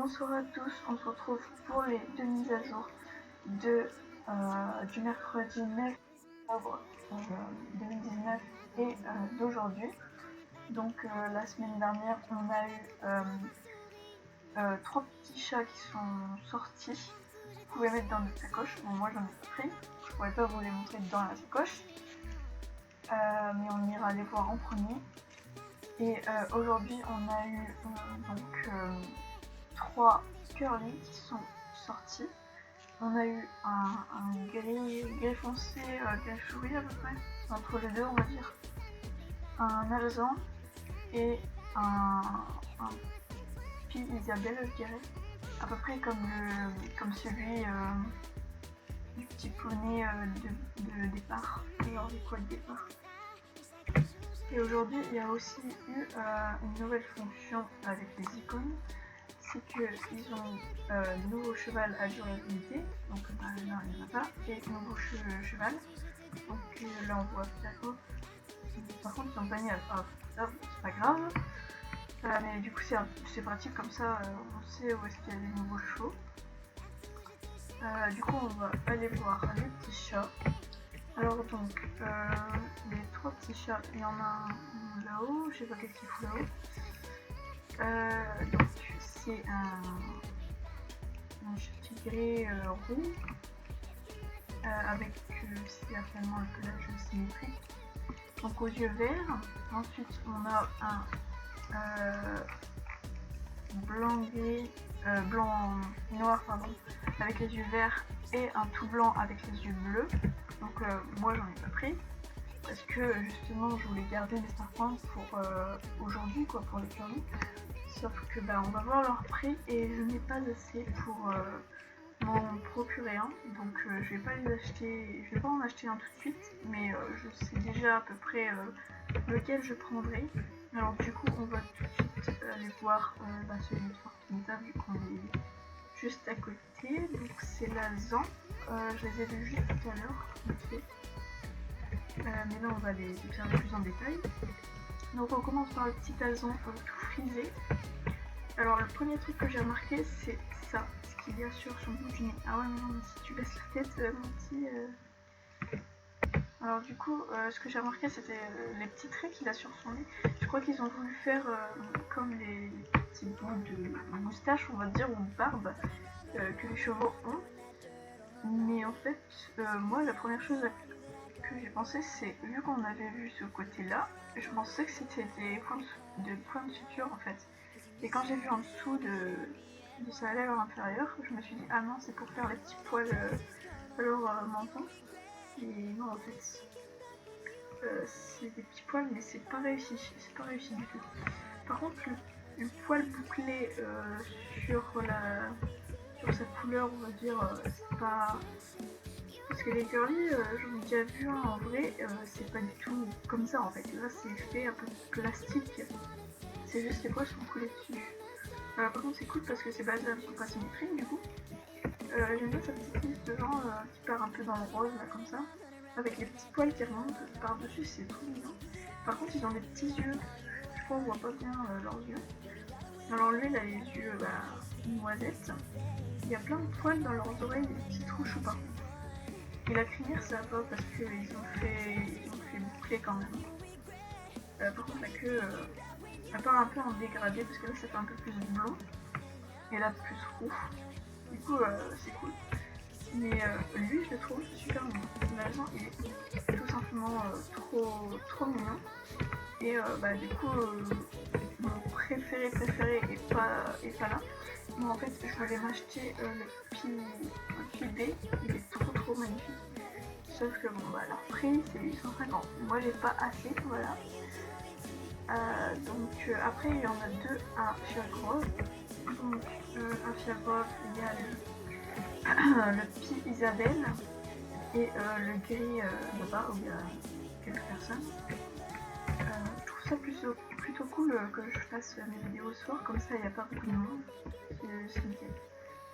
Bonsoir à tous, on se retrouve pour les deux mises à jour du mercredi 9 octobre 2019 et d'aujourd'hui. Donc la semaine dernière, on a eu 3 petits chats qui sont sortis. Vous pouvez mettre dans des sacoches, bon, moi j'en ai pas pris, je pourrais pas vous les montrer dans la sacoche, mais on ira les voir en premier. Et aujourd'hui, on a eu 3 curly qui sont sortis. On a eu un gris foncé, gris souris à peu près, entre les deux on va dire. Un alezan et un Pie Isabelle, je dirais. À peu près comme celui du petit poney de départ, alors du quoi de départ. Et aujourd'hui, il y a aussi eu une nouvelle fonction avec les icônes. C'est qu'ils ont nouveau cheval à durabilité, donc là il n'y en a pas, et nouveau cheval, donc là on voit Piaco. Par contre son panier c'est pas grave, mais du coup c'est pratique comme ça, on sait où est-ce qu'il y a les nouveaux chevaux. Du coup on va aller voir les petits chats. Alors donc les 3 petits chats, il y en a un là-haut, je sais pas qu'est-ce qu'il fout là-haut. Donc c'est un chat gris roux avec certainement le pelage symétrique, donc aux yeux verts. Ensuite on a un blanc gris, blanc noir pardon, avec les yeux verts et un tout blanc avec les yeux bleus. Donc moi j'en ai pas pris parce que justement je voulais garder mes starpoints pour aujourd'hui quoi, pour les curly. Sauf que on va voir leur prix et je n'ai pas assez pour m'en procurer un, donc je vais pas les acheter, je vais pas en acheter un tout de suite, mais je sais déjà à peu près lequel je prendrai. Alors du coup on va tout de suite aller voir celui de Fortunita vu qu'on est juste à côté. Donc c'est l'alezan, je les ai vus juste tout à l'heure, mais là on va les observer plus en détail. Donc on commence par le petit alezan tout frisé. Alors le premier truc que j'ai remarqué c'est ça, ce qu'il y a sur son bout du nez. Ah ouais mais non, mais si tu baisses la tête mon petit... Alors du coup ce que j'ai remarqué c'était les petits traits qu'il a sur son nez. Je crois qu'ils ont voulu faire comme les petits bouts de moustache on va dire, ou de barbe que les chevaux ont. Mais en fait moi la première chose que j'ai pensé c'est, vu qu'on avait vu ce côté là, je pensais que c'était des points de suture en fait. Et quand j'ai vu en dessous de sa lèvre inférieure, je me suis dit ah non c'est pour faire les petits poils à leur menton. Et non en fait c'est des petits poils mais c'est pas réussi du tout. Par contre le poil bouclé sur sa couleur on va dire c'est pas... Parce que les curly, j'en ai déjà vu un en vrai, c'est pas du tout comme ça en fait. Là c'est fait un peu plastique, c'est juste les poils sont collés dessus. Par contre c'est cool parce que c'est basé un peu symétrique du coup. J'aime bien cette petite liste de gens qui part un peu dans le rose là comme ça, avec les petits poils qui remontent par dessus, c'est trop mignon. Par contre ils ont des petits yeux, je crois qu'on voit pas bien leurs yeux. Alors lui il a les yeux noisettes, il y a plein de poils dans leurs oreilles, des petits trous choux par contre. Et la crinière ça va parce qu'ils ont fait boucler quand même. Par contre la queue elle part un peu en dégradé parce que là ça fait un peu plus blond et là plus roux. Du coup c'est cool. Mais lui je le trouve super mignon. L'alezan il est tout simplement trop mignon. Et du coup mon préféré est pas là. Moi en fait je voulais m'acheter le Pie B, il est trop magnifique. Sauf que leur prix c'est 850. Moi j'ai pas assez, voilà. Donc après il y en a deux à Fiagrove. Donc à Fiagrove il y a le Pie Isabelle et le gris là-bas où il y a quelques personnes. Je trouve ça plutôt cool que je fasse mes vidéos ce soir, comme ça il n'y a pas beaucoup de monde. C'est nickel.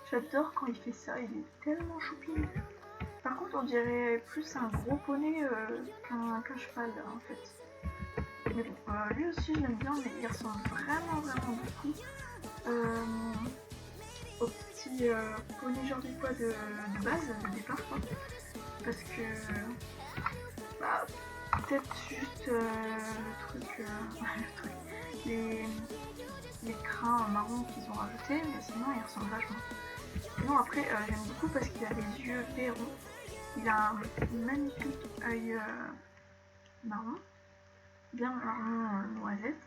J'adore quand il fait ça, il est tellement choupi. Par contre on dirait plus un gros poney qu'un cheval en fait. Mais bon, lui aussi je l'aime bien mais il ressemble vraiment beaucoup. au petit poney jordiquois de base, de départ, quoi. Parce que bah, peut-être juste le truc, les crins marrons qu'ils ont rajoutés, mais sinon il ressemble vachement. Sinon après j'aime beaucoup parce qu'il a les yeux verrons, il a un magnifique œil marron, bien marron noisette,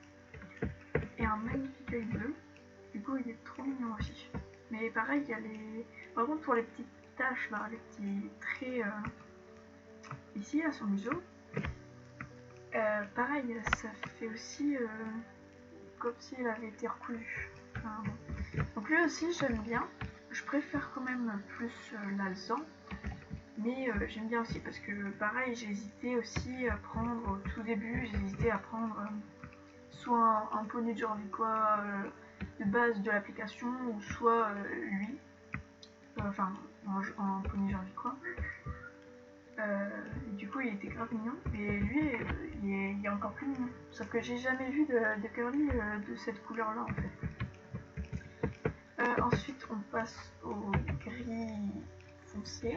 et un magnifique œil bleu. Du coup il est trop mignon aussi. Mais pareil, il y a les... Par contre pour les petites taches là, les petits traits ici à son museau, pareil, ça fait aussi comme s'il avait été recousu. Enfin, bon. Donc lui aussi j'aime bien. Je préfère quand même plus l'alezan, mais j'aime bien aussi parce que pareil, j'ai hésité aussi à prendre au tout début, j'ai hésité à prendre soit un poney jordiquois de base de l'application, ou soit lui, enfin en poney jordiquois. Du coup il était grave mignon, et lui il est encore plus mignon, sauf que j'ai jamais vu de curly de cette couleur là en fait. Ensuite on passe au gris foncé,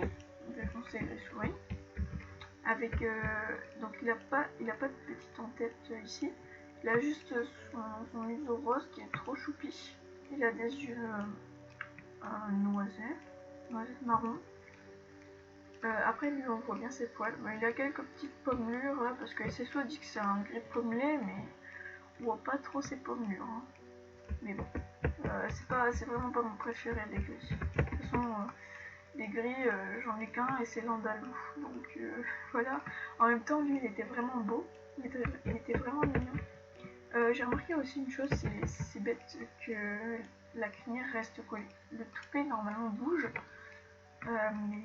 gris foncé gris souris, avec donc il a pas de petite en tête ici, il a juste son museau rose qui est trop choupi, il a des yeux noisette marron. Après lui on voit bien ses poils, il a quelques petites pommelures là parce que SSO dit que c'est un gris pommelé, mais on voit pas trop ses pommelures, hein. Mais bon, c'est vraiment pas mon préféré des gris. De toute façon les gris j'en ai qu'un et c'est l'andalou, donc voilà. En même temps lui il était vraiment beau, il était vraiment mignon. J'ai remarqué aussi une chose, c'est bête que la crinière reste collée. Le toupet normalement bouge, mais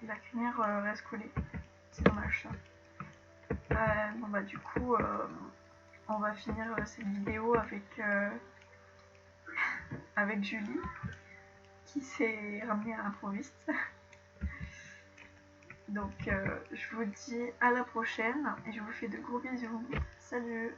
la crinière reste collée. C'est dommage ça. Bon bah du coup, on va finir cette vidéo avec Julie, qui s'est ramenée à l'improviste. Donc je vous dis à la prochaine et je vous fais de gros bisous. Salut!